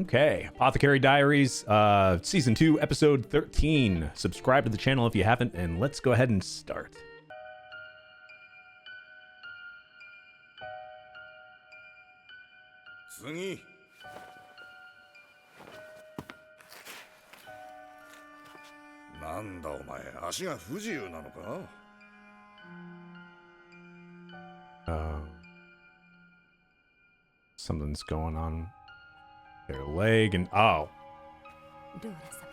Okay, Apothecary Diaries, Season 2, Episode 13. Subscribe to the channel if you haven't, and let's go ahead and start. Something's going on their leg, and oh. ローラ様。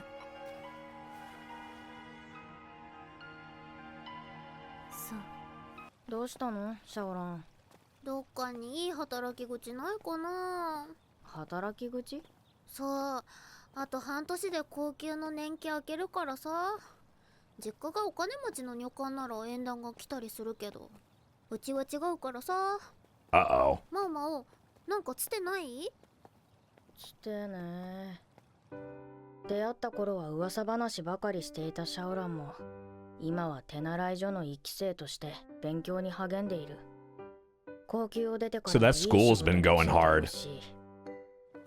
そう。どうしたの、シャオラン。どっかにいい働き口ないかな。働き口？そう。あと半年で高級の年季明けるからさ。実家がお金持ちの女官なら縁談が来たりするけど、うちは違うからさ。Uh-oh. ママ、なんかつてない？つてね。出会った頃は噂話ばかりしていたシャオランも、今は手習い所の一期生として勉強に励んでいる。高級を出てから So that school's been going hard.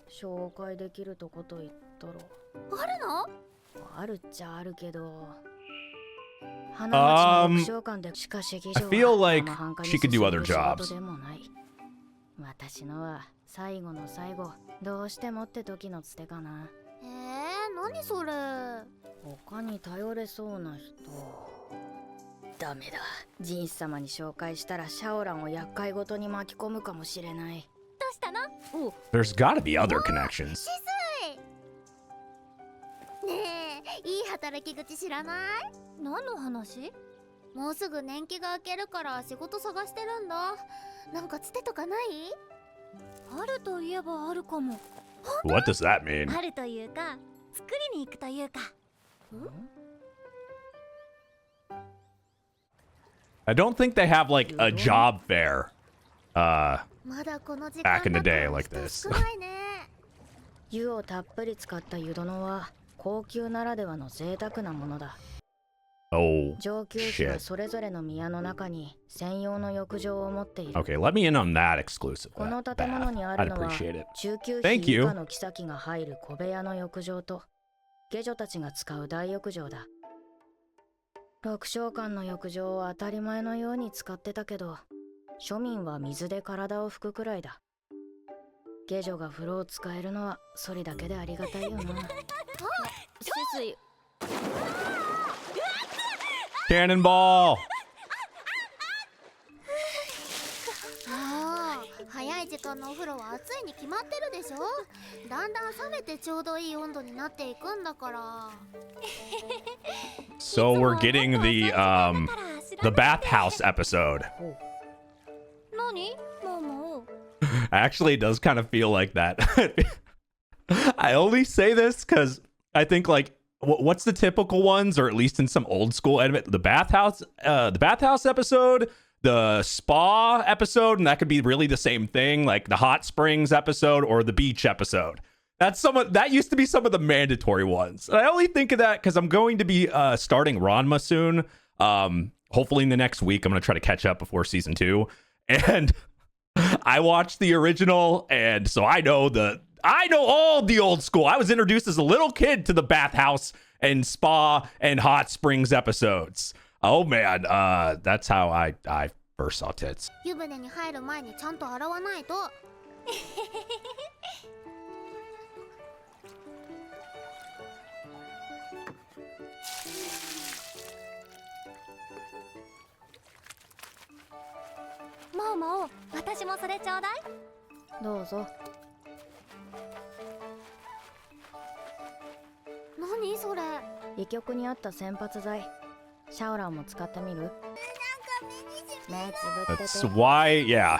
紹介できるとこと言ったらあるの？あるっちゃあるけど。花町の牧場館でしかし議長は I feel like she could do other jobs. 私のは最後の最後、どうしてもって時のつてかな。何それ？他に頼れそうな人。ダメだ。ジンス様に紹介したらシャオランを厄介ごとに巻き込むかもしれない。どうしたの？お、There's gotta be other connections. しすい。ねえ、いい働き口知らない？何の話？もうすぐ年季が明けるから仕事探してるんだ。なんかつてとかない？あるといえばあるかも。What does that mean? あるというか、作りに行くというか。I don't think they have like a job fairまだこの時間 back in the だと day like this. 少ないね。湯をたっぷり使った湯殿は高級ならではの贅沢なものだ。Oh, 上級者は shit. それぞれの宮の中に専用の浴場を持っている。 Okay, let me in on that exclusive. この That 建物 bath. にあ I'd るのは appreciate it. 中級 Thank 妃以 you. 下の妃が入る小部屋の浴場と下女たちが使う大浴場だ。六章館の浴場を当たり前のように使ってたけど、庶民は水で体を拭くくらいだ。下女が風呂を使えるのはそれだけでありがたいよな。シスイ。Cannonball! ああ、早い時間のお風呂は暑いに決まってるでしょ。だんだん冷めてちょうどいい温度になっていくんだから。So we're getting the bathhouse episode. 何？もう。 Actually, it does kind of feel like that. I only say this because I think like what's the typical ones, or at least in some old school anime, the bathhouse episode, the spa episode, and that could be really the same thing, like the hot springs episode or the beach episode. That used to be some of the mandatory ones. And I only think of that because I'm going to be starting Ranma soon. Hopefully in the next week, I'm going to try to catch up before season 2. And I watched the original, and so I know all the old school. I was introduced as a little kid to the bathhouse and spa and hot springs episodes. Oh man, that's how I first saw tits. 湯船に入る前にちゃんと洗わないと。もう、私もそれちょうだい。どうぞ。何それ？医局にあった洗髪剤。シャオランも使ってみる？目つぶってて。 That's why, yeah.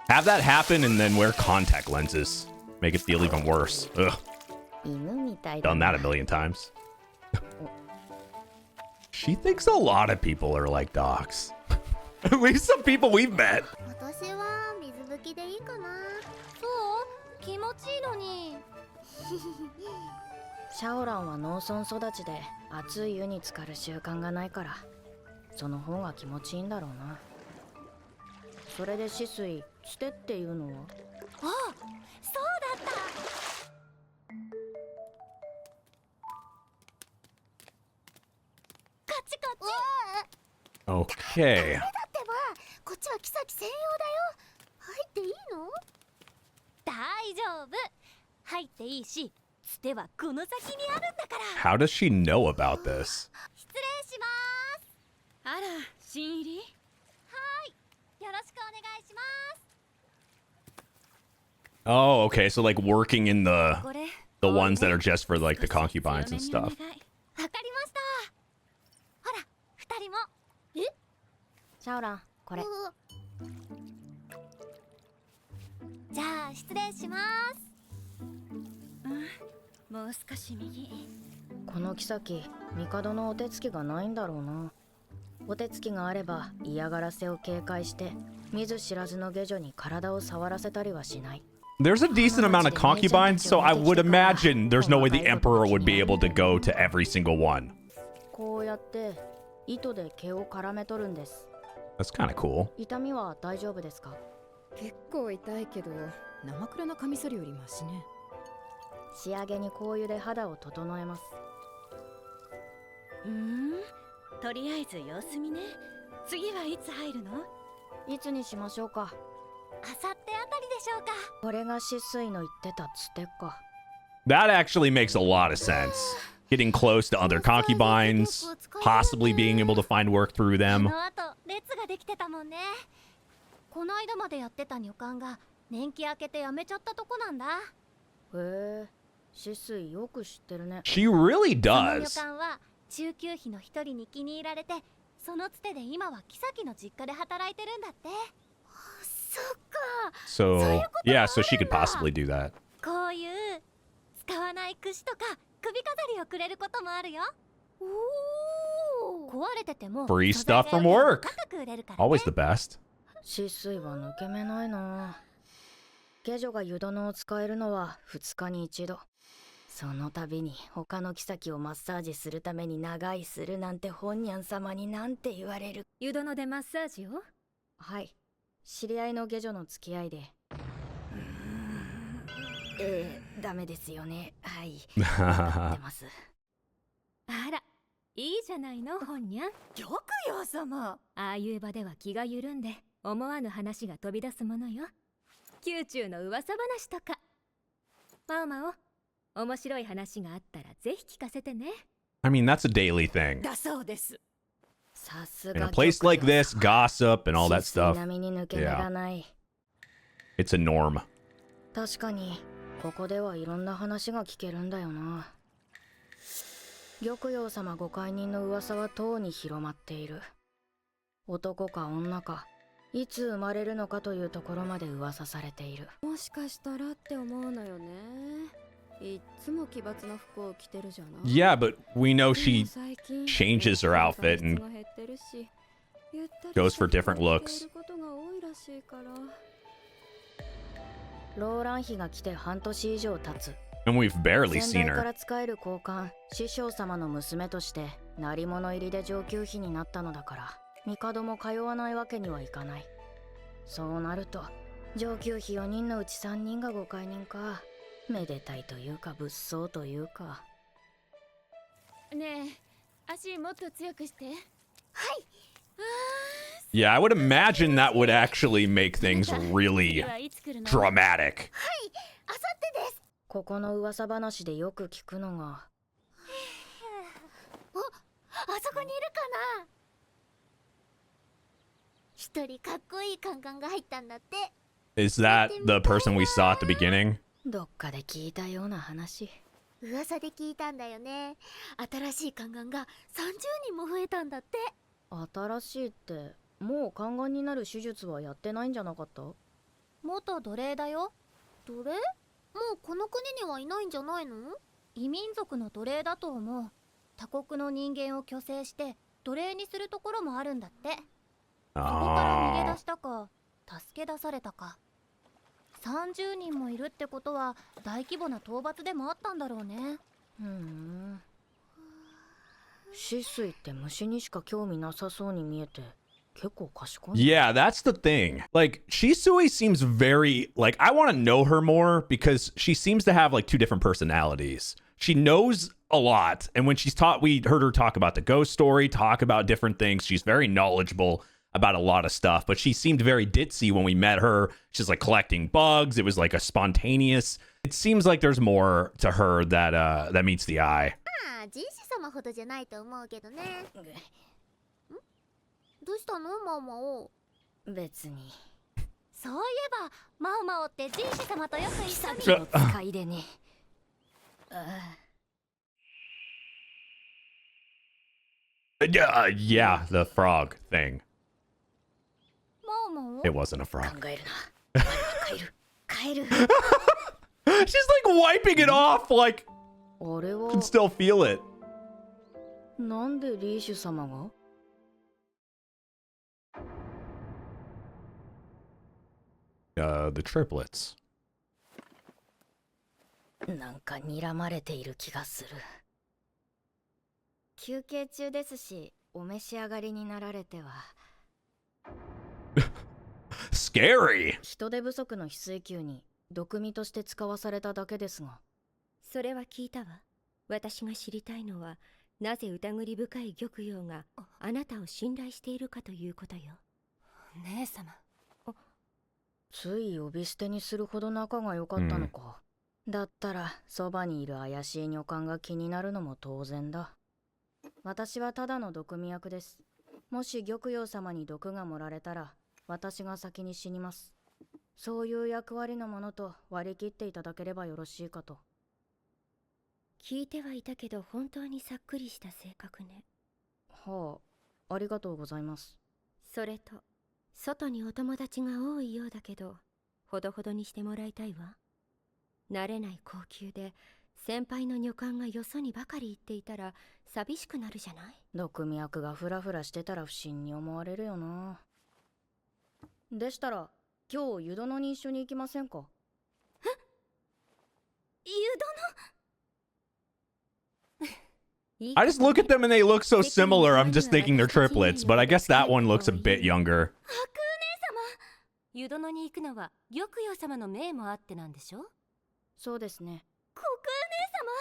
Have that happen and then wear contact lenses. Make it feel even worse. Ugh. 犬みたいだ Done な。 that a million times. She thinks a lot of people are like dogs. At least some people we've met. 私は水拭きでいいかな。そう？気持ちいいのに。シャオランは農村育ちで熱い湯に浸かる習慣がないから、その方が気持ちいいんだろうな。それで止水、つてっていうのは？ああ、Okay. だってばこっちはキサキ専用だよ。入っていいの？大丈夫。入っていいし、つてはこの先にあるんだから。 How does she know about this? 失礼します。あら、新入り？はい、よろしくお願いします。 Oh, okay. So like working in これ the ones that are just for like the concubines and stuff. わかりました。ほら、二人も。シャオラン、これ。じゃあ失礼します。もう少し右。この妃、帝のお手つきがないんだろうな。お手つきがあれば嫌がらせを警戒して見ず知らずの下女に体を触らせたりはしない。 There's a decent amount of concubines, so I would imagine there's no way the emperor would be able to go to every single one. こうやって糸で毛を絡め取るんです。 That's kind of cool. 痛みは大丈夫ですか？結構痛いけど生クラのカミソリよりマシね。仕上げに香油で肌を整えます。とりあえず様子見ね。次はいつ入るの？いつにしましょうか？あさってあたりでしょうか。これが止水の言ってたつてか。 That actually makes a lot of sense. Getting close to other concubines, possibly being able to find work through あ them. の後列ができてたもんね。この間までやってた女官が年季明けて辞めちゃったとこなんだ。へえ、止水よく知ってるね。 She really その女 does. 官は中級妃の一人に気に入られて、そのつてで今は妃の実家で働いてるんだって。そっか。 So, yeah, so she could possibly do that. こういう使わない櫛とか首飾りをくれることもあるよ。おお。壊れてても Free 素材 stuff が from 良ければ work. 高く売れるからね。 Always the best. 止水は抜け目ないな。下女が湯殿を使えるのは2日に1度。その度に他の妃をマッサージするために長居するなんて本ニャン様になんて言われる。湯殿でマッサージを？はい、知り合いの下女の付き合いで。ダメですよね。はい。わかってます。あら、いいじゃないの、本にゃん。よくよ様。ああいう場では気が緩んで思わぬ話が飛び出すものよ。宮中の噂話とか。マオマオ、面白い話があったらぜひ聞かせてね。 I mean, that's a daily thing. だそうです。さす In が a place like this, gossip and all that 止水 stuff, 並みに抜け目がない。 it's a norm. 確かにここではいろんな話が聞けるんだよな。玉葉様ご解任の噂はとうに広まっている。男か女かいつ生まれるのかというところまで噂されている。もしかしたらって思うのよね。いっつも奇抜な服を着てるじゃない。 Yeah, but we know she 最近 changes her outfit and 外出が減ってるし、ゆったり goes for different 着 looks. ていることが多いらしいから。ローラン妃が来て半年以上経つ。 And we've barely 先 seen 代か her. ら使える交換師匠様の娘として鳴り物入りで上級妃になったのだから、帝も通わないわけにはいかない。そうなると上級妃4人のうち3人がご解任か。めでたいというか物騒というか。ねえ、足もっと強くして。Yeah, I would imagine that would actually make things really 次はいつ来るの？ dramatic. あさってです。ここの噂話でよく聞くのが、あそこにいるかな。一人かっこいいカンカンが入ったんだって。 Is that the person we saw at the beginning? どっかで聞いたような話。噂で聞いたんだよね。新しいカンカンが30人も増えたんだって。新しいってもう宦官になる手術はやってないんじゃなかった？元奴隷だよ。奴隷？もうこの国にはいないんじゃないの？異民族の奴隷だと思う。他国の人間を虚勢して奴隷にするところもあるんだって。そこから逃げ Oh. 出したか助け出されたか。30人もいるってことは大規模な討伐でもあったんだろうね。止水って虫にしか興味なさそうに見えて結構賢い。 Yeah, that's the thing. Like, Shisui seems very, like, I want to know her more because she seems to have, like, two different personalities. She knows a lot. And when she's taught, we heard her talk about the ghost story, talk about different things. She's very knowledgeable about a lot of stuff, but she seemed very ditzy when we met her. She's like collecting bugs. It was like a spontaneous. It seems like there's more to her that meets the eye. まあ人士様ほどじゃないと思うけどね。どうしたのマオマオ。別に。そういえばマオマオって人士様とよく一緒に。久々の使いでね。Yeah, the frog thing. マオマオ。 It wasn't a frog. 考えるな。帰る。帰る。 She's like wiping it off, like あれ can は still feel it. なんでリーシュ様が The triplets. なんか睨まれている気がする。休憩中ですし、お召し上がりになられては。Scary. 人手不足の非水球に毒味として使わされただけですが。それは聞いたわ。私が知りたいのは、なぜ疑り深い玉葉があなたを信頼しているかということよ。姉様。つい呼び捨てにするほど仲が良かったのか。だったらそばにいる怪しい女官が気になるのも当然だ。私はただの毒味役です。もし玉葉様に毒が盛られたら私が先に死にます。そういう役割のものと割り切っていただければよろしいかと。聞いてはいたけど本当にさっくりした性格ね。はあ、ありがとうございます。それと外にお友達が多いようだけど、ほどほどにしてもらいたいわ。慣れない高級で先輩の女官がよそにばかり行っていたら寂しくなるじゃない。毒味役がフラフラしてたら不審に思われるよな。でしたら今日湯殿に一緒に行きませんか。湯殿I just look at them and they look so similar. I'm just thinking they're triplets, but I guess that one looks a bit younger. 湯殿に行くのは玉葉様の命もあってなんでしょ。そうですね。国姉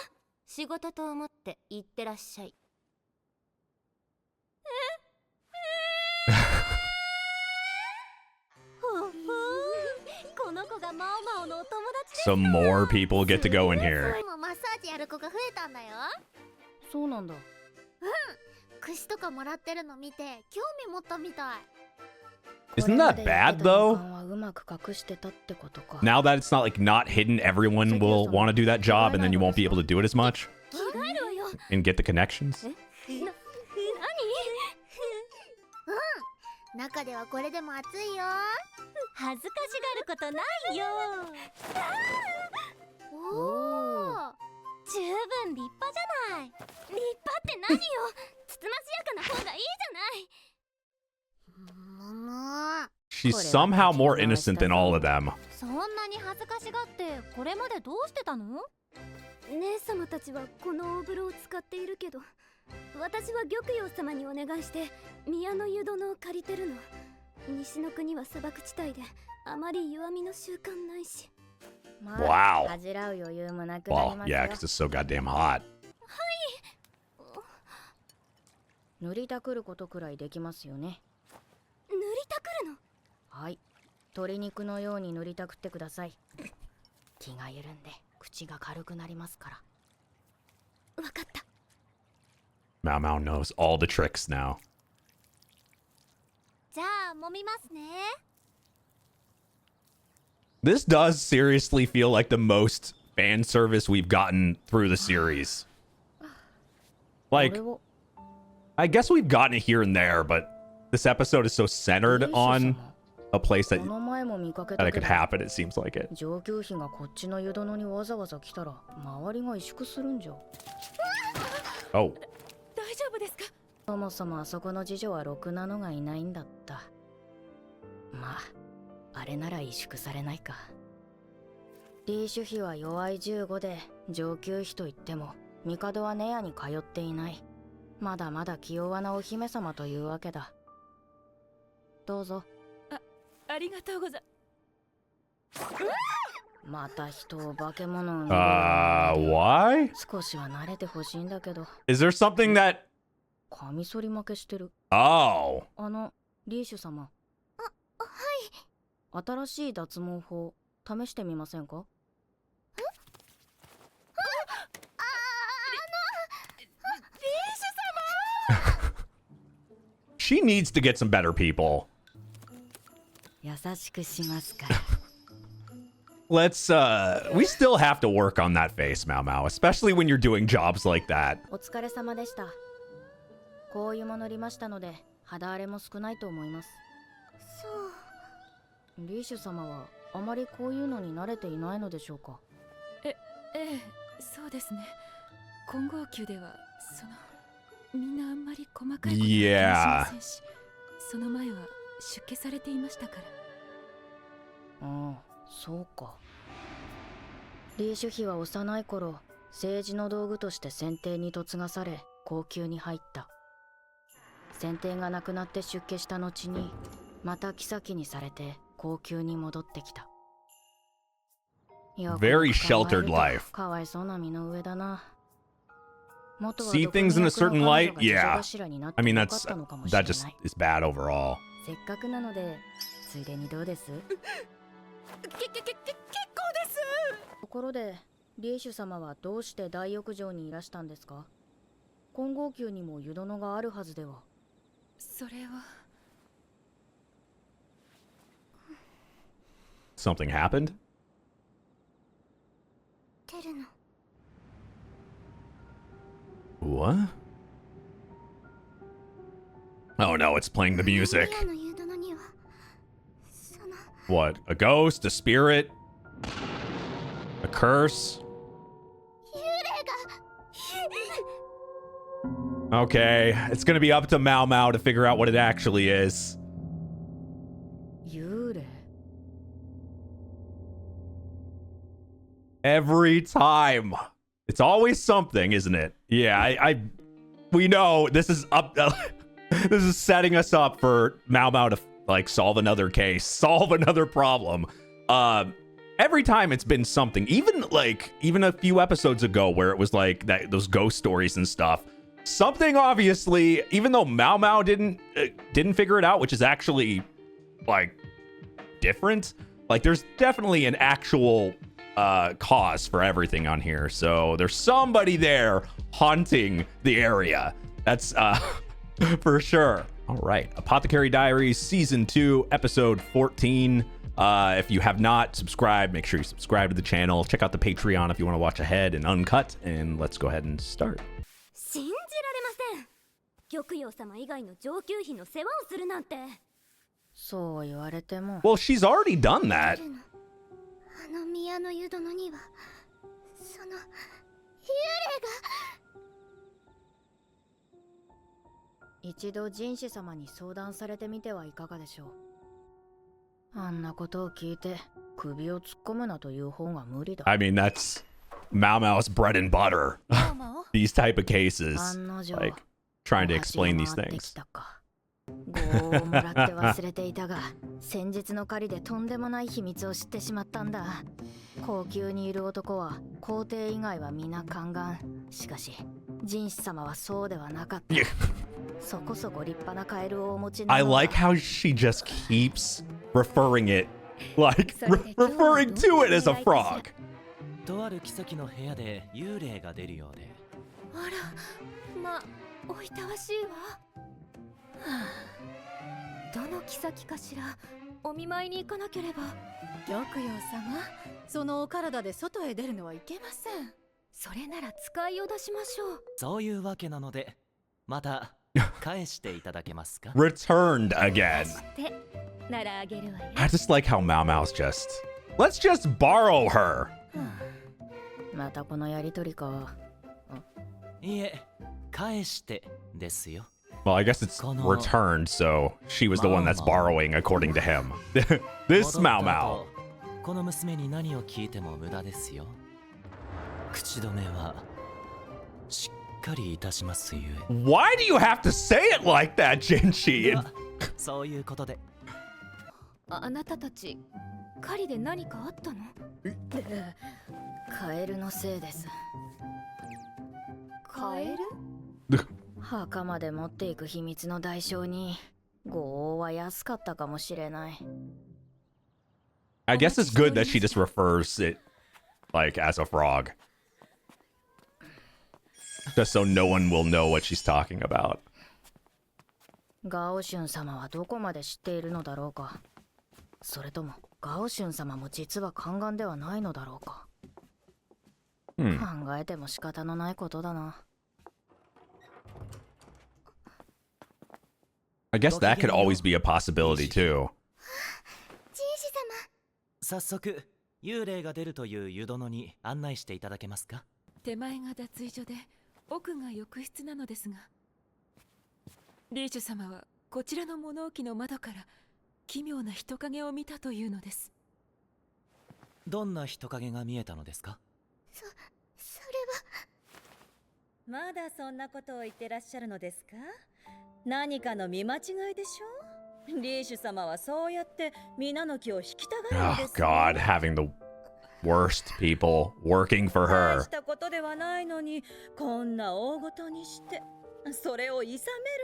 様、仕事と思って行ってらっしゃい。この子がマオマオのお友達です。 Some more people get to go in here. 今日もマッサージやる子が増えたんだよ。そうなんだ。串とかもらってるの見て興味持ったみたい。 Isn't that bad though? うまく隠してたってことか。 Now that it's not like not hidden, everyone will want to do that job and then you won't be able to do it as much 着替えるわよ。 and get the connections. 中ではこれでも暑いよ。恥ずかしがることないよ。おお。十分立派じゃない。立派って何よ。つつましやかな方がいいじゃない。もも。 She's somehow more innocent than all of them. そんなに恥ずかしがってこれまでどうしてたの？姉様たちはこの大風呂を使っているけど、私は玉葉様にお願いして宮の湯殿を借りてるの。西の国は砂漠地帯であまり弱みの習慣ないし。ま Wow. 恥じらう余裕もなくなり Well, ますよ。 yeah, because it's so goddamn hot. 塗りたくることくらいできますよね。塗りたくるの？はい。鶏肉のように塗りたくってください。気が緩んで口が軽くなりますから。わかった。 Mao Mao knows all the tricks now. じゃあ揉みますね。 This does seriously feel like the most fan service we've gotten through the series. Like, これを I guess we've gotten it here and there, but this episode is so centered on a place that, この前も見かけ that た it け could ど、 happen, it seems like it. 上級妃がこっちの湯殿にわざわざ来たら周りが萎縮するんじゃ。 Oh. 大丈夫ですか？そもそもあそこの次女はろくなのがいないんだった。まあ、あれなら萎縮されないか。リーシュ妃は弱い15で上級妃といっても帝はネアに通っていない。まだまだ気弱なお姫様というわけだ。どうぞ。ありがとうござ。また人を化け物に Why? 少しは慣れてほしいんだけど Is there something that カミソリ負けしてる。 Oh. リーシュ様。新しい脱毛法試してみませんか？ She needs to get some better people. 優しくしますから。 Let's we still have to work on that face, Mao Mao, especially when you're doing jobs like that. お疲れ様でした。こういうものりましたので肌荒れも少ないと思います。そうリーシュ様はあまりこういうのに慣れていないのでしょうか？ええ、そうですね。混合球ではみんなあんまり細かいことは気にしませんし、その前は出家されていましたから。ああ、そうか。リーシュ妃は幼い頃政治の道具として選定に嫁がされ後宮に入った。選定がなくなって出家した後にまた妃にされて後宮に戻ってきた。Very sheltered life. かわいそうな身の上だな。 See things in a certain light? Yeah. I mean, that just is bad overall. せっかくなのでついでにどうです？結構です。ところでリーシュ様はどうして大浴場にいらしたんですか？混合宮にも湯殿があるはずでは。それは Something happened? テルの What? Oh no, it's playing the music. ミアの湯殿にはその What? A ghost? A spirit? A curse? 幽霊が Okay, it's gonna be up to Mao Mao to figure out what it actually is. 幽霊？ Every time. It's always something, isn't it? Yeah, we know this is up. This is setting us up for Mao Mao to like solve another case, solve another problem. Every time it's been something. Even a few episodes ago, where it was like that those ghost stories and stuff. Something obviously, even though Mao Mao didn't figure it out, which is actually like different. Like there's definitely an actual cause for everything on here, so there's somebody there haunting the area. That's for sure. All right, Apothecary Diaries season 2 episode 14. If you have not subscribed, make sure you subscribe to the channel. Check out the Patreon if you want to watch ahead and uncut, and let's go ahead and start. 信じられません。玉葉様以外の上級妃の世話をするなんて。そう言われても。 Well, she's already done that. テルのあの宮の湯殿にはその幽霊が。一度神子様に相談されてみてはいかがでしょう。あんなことを聞いて首を突っ込むなという方が無理だ。 I mean, that's Mao Mao's bread and butter. These type of cases, like trying to explain these things. 業をもらって忘れていたが、先日の狩りでとんでもない秘密を知ってしまったんだ。後宮にいる男は皇帝以外は皆宦官。しかし神子様はそうではなかった。そこそこ立派なカエルをお持ちな I like how she just keeps referring it, like referring to it as a frog. とある妃の部屋で幽霊が出るようで。あら、まあおいたわしいわ。はあ、どの妃かしら。お見舞いに行かなければ。玉葉様、そのお体で外へ出るのはいけません。それなら使いを出しましょう。そういうわけなので、また返していただけますか？ Returned again. で、ならあげるわよ。 I just like how Mao Mao's just. Let's just borrow her. またこのやりとりか。いえ、返してですよ。Well, I guess it's returned, so she was the one that's borrowing, according to him. This Mao Mao. この娘に何を聞いても無駄ですよ。口止めはしっかりいたしますゆえ。 Why do you have to say it like that, Jinshi? そういうことで。あなたたち、狩りで何かあったの？カエルのせいです。カエル？墓まで持っていく秘密の代償に業は安かったかもしれない。 I guess it's good that she just refers it like as a frog. Just so no one will know what she's talking about. ガオシュン様はどこまで知っているのだろうか。それともガオシュン様も実は宦官ではないのだろうか。考えても仕方のないことだな。I guess that could always be a possibility too. ジンシ様。早速幽霊が出るという湯殿に案内していただけますか？手前が脱衣所で奥が浴室なのですが、リーシュ様はこちらの物置の窓から奇妙な人影を見たというのです。どんな人影が見えたのですか？それまだそんなことを言ってらっしゃるのですか？何かの見間違いでしょ？リーシュ様はそうやって皆の気を引きたがるん Oh ですね。 God, having the worst people working for 大 her. したことではないのにこんな大ごとにしてそれを諌める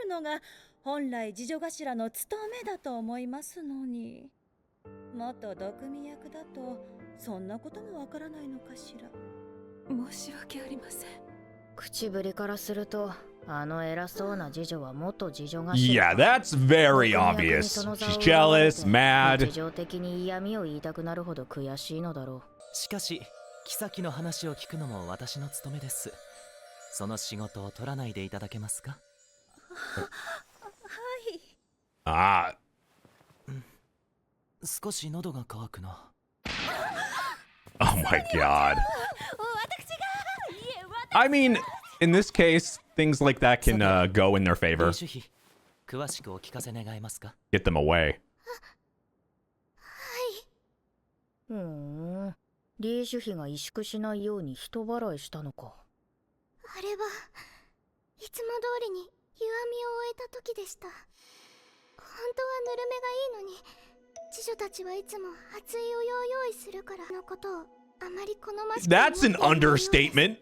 のが本来次女頭の務めだと思いますのに、元毒味役だとそんなこともわからないのかしら。申し訳ありません。口ぶりからすると、あの偉そうな次女は元次女が Yeah, that's very obvious. She's jealous, 日 mad. 常的に嫌味を言いたくなるほど悔しいのだろしかし妃の話を聞くのも私の務めです。その仕事を取らないでいただけますか？Ah, 少し喉が渇くな。 oh my God. I mean, in this case, things like that can go in their 領 favor. 主妃、詳しくお聞かせ願えますか？ Get them away. う。リーシュ妃が萎縮しないように人払いしたのか。あれはいつも通りに湯あみを終えた時でした。本当はぬるめがいいのに、次女たちはいつも熱いお湯を用意するからのことをあまり好ましく思って That's an いないようです。 understatement.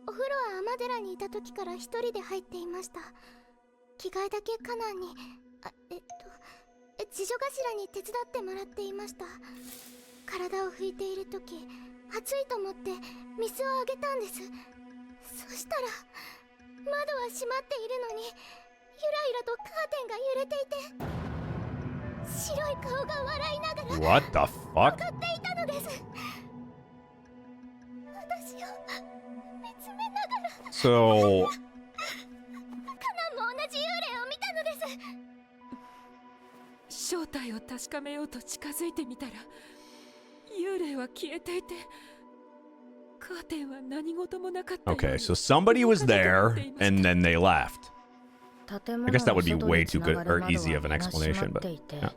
お風呂は天寺にいた時から一人で入っていました。着替えだけカナンに次女頭に手伝ってもらっていました。体を拭いている時、暑いと思って水をあげたんです。そしたら窓は閉まっているのに、ゆらゆらとカーテンが揺れていて、白い顔が笑いながら What the fuck? 踊っていたのです。私を見つめながら So, カナンも同じ幽霊を見たのです。正体を確かめようと近づいてみたら、幽霊は消えていて、カーテンは何事もなかったように okay, so somebody was there and then they left. 建 I guess that would be 物の way 外 too に good 繋が or る窓 easy は of an みんな explanation, 閉ま but っていて、 yeah.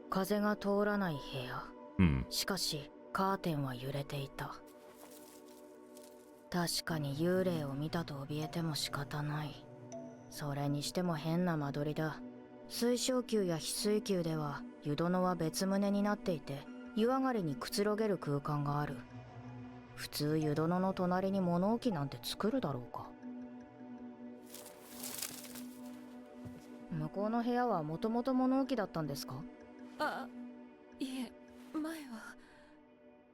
風が通らない部屋。 Hmm. しかしカーテンは揺れていた。確かに幽霊を見たと怯えても仕方ない。それにしても変な間取りだ。水晶宮や翡翠宮では湯殿は別棟になっていて、湯上がりにくつろげる空間がある。普通湯殿の隣に物置なんて作るだろうか。向こうの部屋はもともと物置だったんですか？あ、いえ、前は。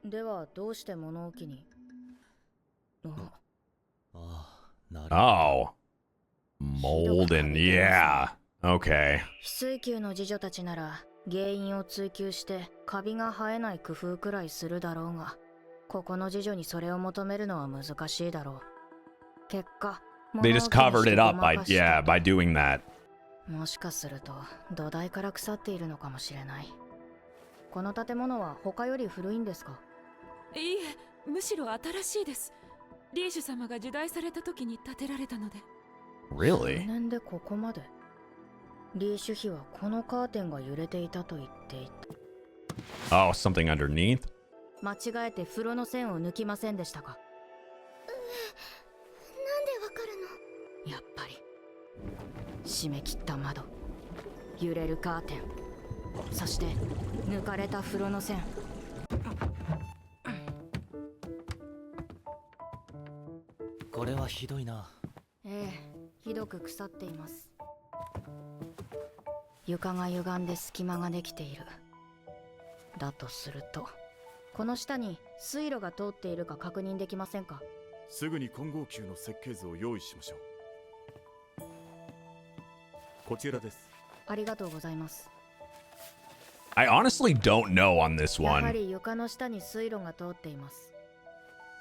ではどうして物置に？ああ、なるほど。 Oh. Molden, yeah. Okay. 翡翠宮の次女たちなら原因を追求してカビが生えない工夫くらいするだろうが、ここの次女にそれを求めるのは難しいだろう。結果 They just covered it up by, 物置にしてごま yeah, か by doing that. したもしかすると土台から腐っているのかもしれない。この建物は他より古いんですか？いいえ、むしろ新しいです。リーシュ様が受代された時に建てられたので。数 Really? 年でここまで。リーシュ妃はこのカーテンが揺れていたと言っていた。 Oh, something underneath? 間違えて風呂の線を抜きませんでしたか？なんでわかるの？やっぱり閉め切った窓、揺れるカーテン、そして抜かれた風呂の線。これはひどいな。ええ、ひどく腐っています。床が歪んで隙間ができている。だとすると、この下に水路が通っているか確認できませんか？すぐに混合球の設計図を用意しましょう。こちらです。ありがとうございます。I honestly don't know on this やは one. り床の下に水路が通っています。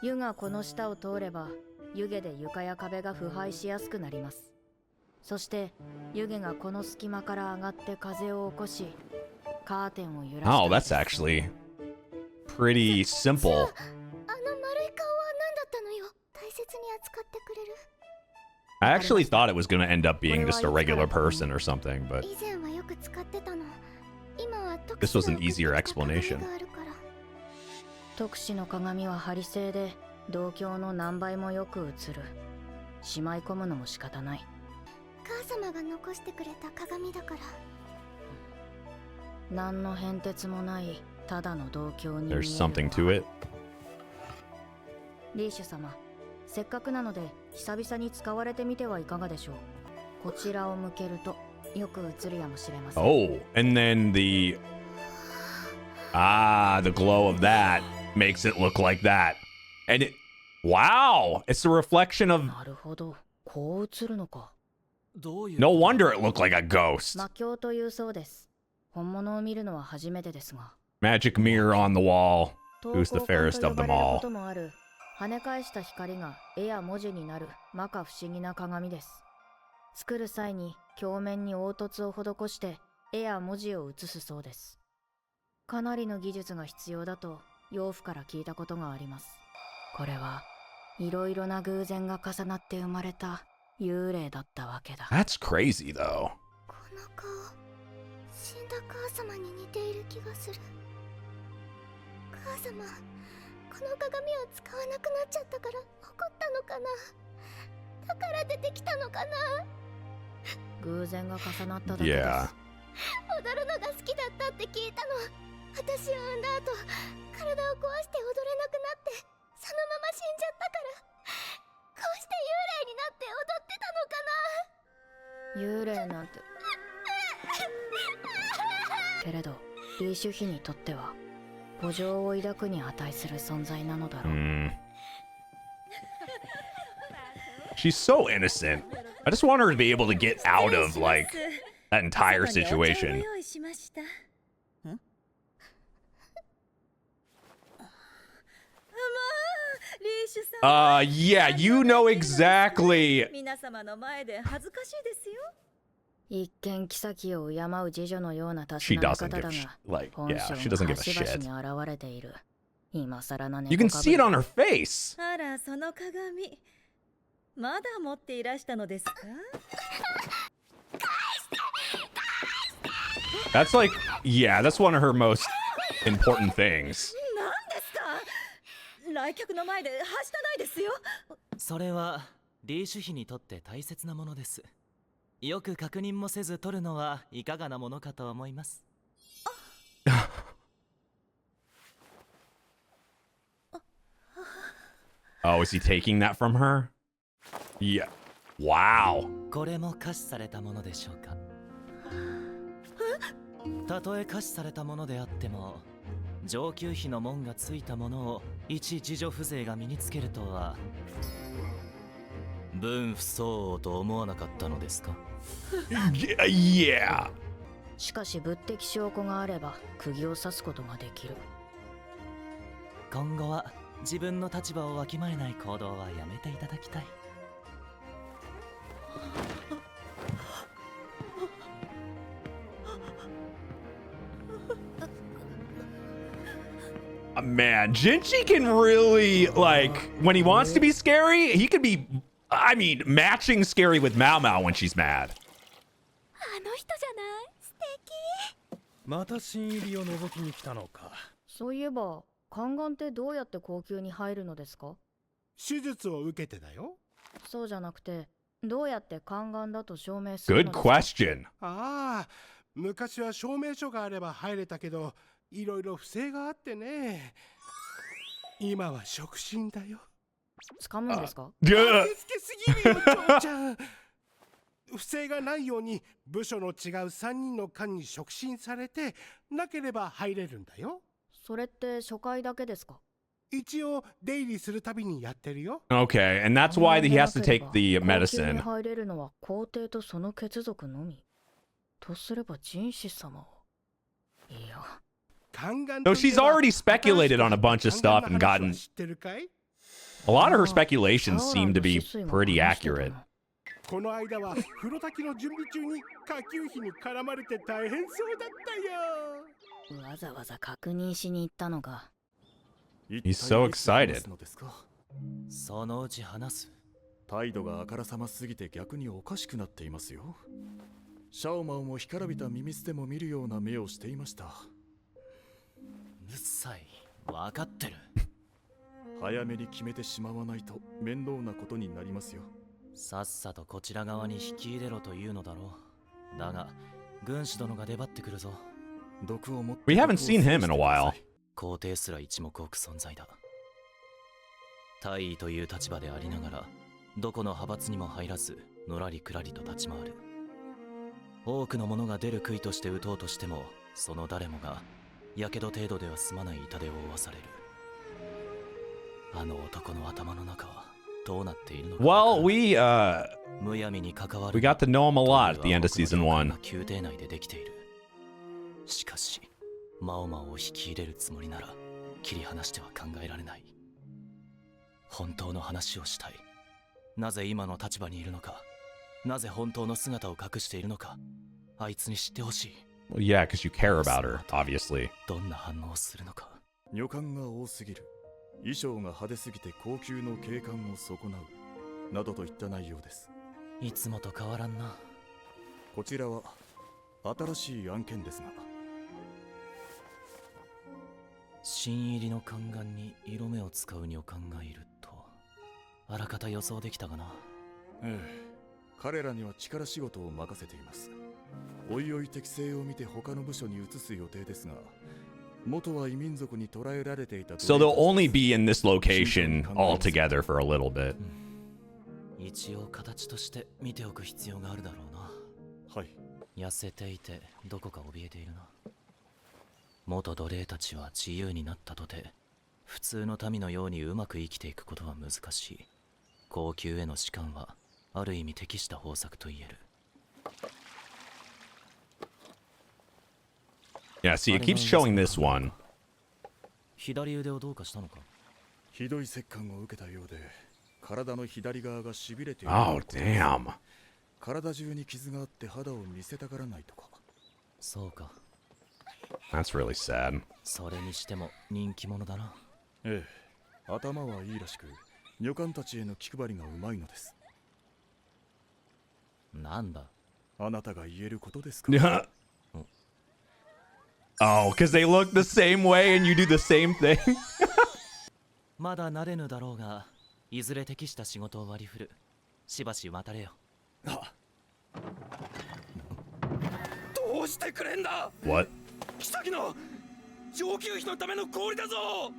湯がこの下を通れば、湯気で床や壁が腐敗しやすくなります。そして湯気がこの隙間から上がって風を起こし、カーテンを揺らした Oh, り that's actually pretty simple. あの丸い顔は何だったのよ。大切に扱ってくれる。 I actually thought it was going to end up being just a regular person or something, but 以前はよく使ってたの。今は特 this 殊 was な an easier 送ってきた explanation. 鏡があるから。特殊の鏡は針製で銅鏡の何倍もよく映る。しまい込むのも仕方ない。母様が残してくれた鏡だから。何の変哲もないただの銅鏡に見える。 there's something to it. リーシュ様、せっかくなので久々に使われてみてはいかがでしょう。こちらを向けるとよく映るやもしれません。 Oh, and then the glow of that makes it look like that. And it, wow, it's a reflection of なるほど、こう映るのか。どういう no wonder it looked like a ghost. 魔鏡というそうです。本物を見るのは初めてですが。 Magic mirror on the wall. 投 Who's the 光管 fairest と of 呼ば them れるこ all? ともある跳ね返した光が絵や文字になる摩訶不思議な鏡です。作る際に鏡面に凹凸を施して絵や文字を写すそうです。かなりの技術が必要だと養父から聞いたことがあります。これはいろいろな偶然が重なって生まれた幽霊だったわけだ。 That's crazy though. この顔、死んだ母様に似ている気がする。母様、この鏡を使わなくなっちゃったから怒ったのかな。だから出てきたのかな。偶然が重なっただけです。 Yeah. 踊るのが好きだったって聞いたの。私を産んだ後、体を壊して踊れなくなってそのまま死んじゃったから、こうして幽霊になって踊ってたのかな。幽霊なんてけれどリーシュ妃にとっては慕情を抱くに値する存在なのだろう。 She's so innocent. I just want her to be able to get out of like that entire 外にお茶を situation. 用意しました。リーシュさん。 Yeah, you know exactly. 皆様の前で恥ずかしいですよ。一見妃を敬う次女のようなた She しなみ doesn't 方 give だ sh- が、 like 本 yeah, 性 she が doesn't give a 端々 shit. に現れている。今更な You 猫 can か see ぶ it り。 on her face. あら、その鏡。まだ持っていらしたのですか？ That's like, yeah, that's one of her most important things. 何ですか？来客の前ではしたないですよ。それはリーシュ妃にとって大切なものです。よく確認もせず取るのはいかがなものかと思います。Oh, is he taking that from her? Yeah. Wow. これも可視されたものでしょうか。たとえ可視されたものであっても、上級妃の門がついたものを一次女風情が身につけるとは分不相応と思わなかったのですか？ Yeah. しかし物的証拠があれば釘を刺すことができる。今後は自分の立場をわきまえない行動はやめていただきたい。Man, Jinchi can really, like, when he wants to be scary, he can be, I mean, matching scary with Mao Mao when she's mad. あの人じゃない？素敵。また新入りを覗きに来たのか。そういえば宦官ってどうやって高級に入るのですか？手術を受けてだよ。そうじゃなくて、どうやって宦官だと証明するの Good ですか？ question. ああ、昔は証明書があれば入れたけど、いろいろ不正があってね。今は触診だよ。掴むんですか？駆けつけすぎるよ、嬢ちゃん。不正がないように部署の違う3人の間に触診されて、なければ入れるんだよ。それって初回だけですか？一応出入りするたびにやってるよ。 Okay, and that's why he has to take the 高級に medicine. 入れるのは皇帝とその血族のみ。とすればジンシ様を。いや。So she's already speculated on a bunch of stuff and gotten. A lot of her speculations seem to be pretty accurate. この間は風呂炊きの準備中に下級妃に絡まれて大変そうだったよ。わざわざ確認しに行ったのが。He's so excited. そのうち話す。態度があからさますぎて逆におかしくなっていますよ。シャオマオも干からびたミミズでも見るような目をしていました。うっさい。わかってる。早めに決めてしまわないと面倒なことになりますよ。さっさとこちら側に引き入れろというのだろう。だが、軍師殿が出張ってくるぞ。毒を持って We haven't seen him in a while. 皇帝すら一目置く存在だ。大尉という立場でありながら、どこの派閥にも入らず、のらりくらりと立ち回る。多くの者が出る杭として撃とうとしても、その誰もが、やけど程度では済まない痛手を負わされる。あの男の頭の中はどうなっているのか。Well, we むやみに関わる。we got to know him a lot at the end of season 1. 宮廷内でできている。しかし、マオマオを引き入れるつもりなら、切り離しては考えられない。本当の話をしたい。なぜ今の立場にいるのか、なぜ本当の姿を隠しているのか、あいつに知ってほしい。Well, yeah, because you care about her, obviously. どんな反応をするのか。女官が多すぎる。衣装が派手すぎて高級の景観を損なう。などといった内容です。いつもと変わらんな。こちらは新しい案件ですが。新入りの宦官に色目を使う女官がいると、あらかた予想できたかな。ええ、彼らには力仕事を任せています。おいおい適性を見て他の部署に移す予定ですが、元は異民族に捕らえられていた。 So they'll only be in this location all together for a little bit. 一応形として見ておく必要があるだろうな。はい。痩せていてどこか怯えているな。元奴隷たちは自由になったとて、普通の民のようにうまく生きていくことは難しい。高級への士官はある意味適した方策と言える。Yeah, see, it keeps showing this one. 左腕をどうかしたのか。ひどい折檻を受けたようで、体の左側が痺れている。Oh, damn. 体中に傷があって肌を見せたがらないとか。そうか。That's really sad. それにしても人気者だな。ええ、頭はいいらしく、女官たちへの気配りがうまいのです。なんだ。あなたが言えることですか。Oh, because they look the same way and you do the same thing. まだ慣れぬだろうが、いずれ適した仕事を割り振る。しばし待たれよ。あ、どうしてくれんだ。 What? 妃の上級妃のための氷だぞ。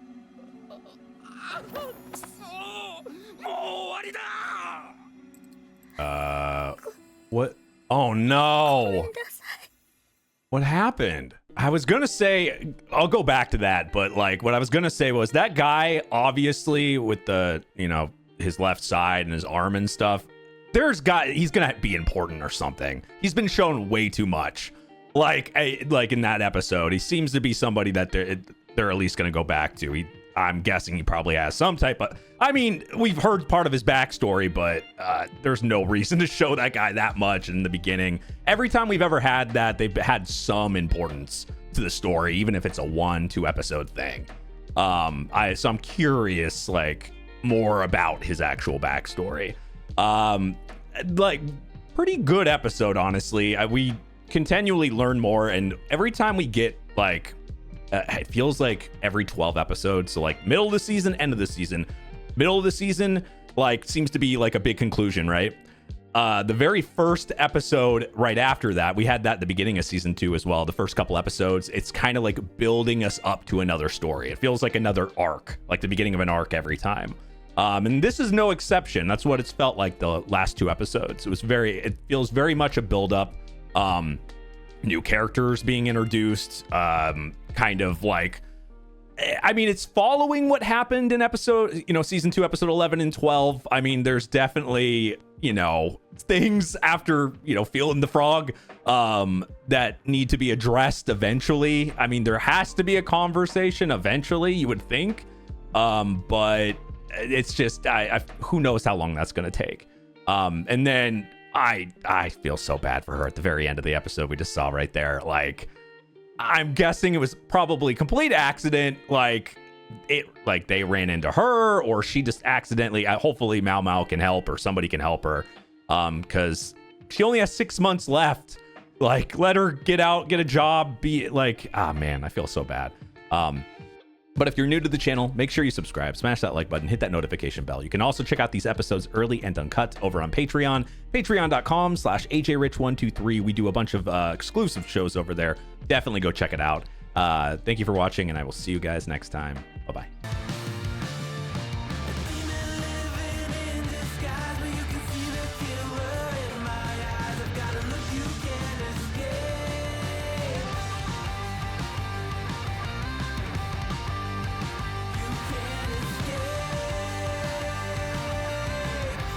くそ、もう終わりだ。What? Oh no. What happened? I was gonna say, I'll go back to that, but like what I was gonna say was that guy, obviously with the, you know, his left side and his arm and stuff, he's gonna be important or something. He's been shown way too much. Like in that episode, he seems to be somebody that they're at least gonna go back to. I'm guessing he probably has some type of, I mean, we've heard part of his backstory, but there's no reason to show that guy that much in the beginning. Every time we've ever had that, they've had some importance to the story, even if it's a 1-2 episode thing. So I'm curious, like, more about his actual backstory. Like, pretty good episode, honestly. We continually learn more, and every time we get, like, it feels like every 12 episodes, so like middle of the season, end of the season. Middle of the season, like, seems to be like a big conclusion, right? the very first episode right after that, we had that at the beginning of season 2 as well. The first couple episodes, it's kind of like building us up to another story. It feels like another arc, like the beginning of an arc every time. And this is no exception. That's what it's felt like the last 2 episodes. It feels very much a build up. New characters being introduced, kind of like, I mean, it's following what happened in season 2, episode 11 and 12. I mean, there's definitely, things after, feeling the frog, that need to be addressed eventually. I mean, there has to be a conversation eventually, you would think. But it's just, who knows how long that's going to take. And then I feel so bad for her at the very end of the episode we just saw right there. Like, I'm guessing it was probably complete accident. Like they ran into her, or she just accidentally. Hopefully, Mao Mao can help, or somebody can help her, because she only has 6 months left. Like, let her get out, get a job, be like, man, I feel so bad. But if you're new to the channel, make sure you subscribe, smash that like button, hit that notification bell. You can also check out these episodes early and uncut over on Patreon, patreon.com/AJRich123. We do a bunch of exclusive shows over there. Definitely go check it out. Thank you for watching, and I will see you guys next time. Bye-bye.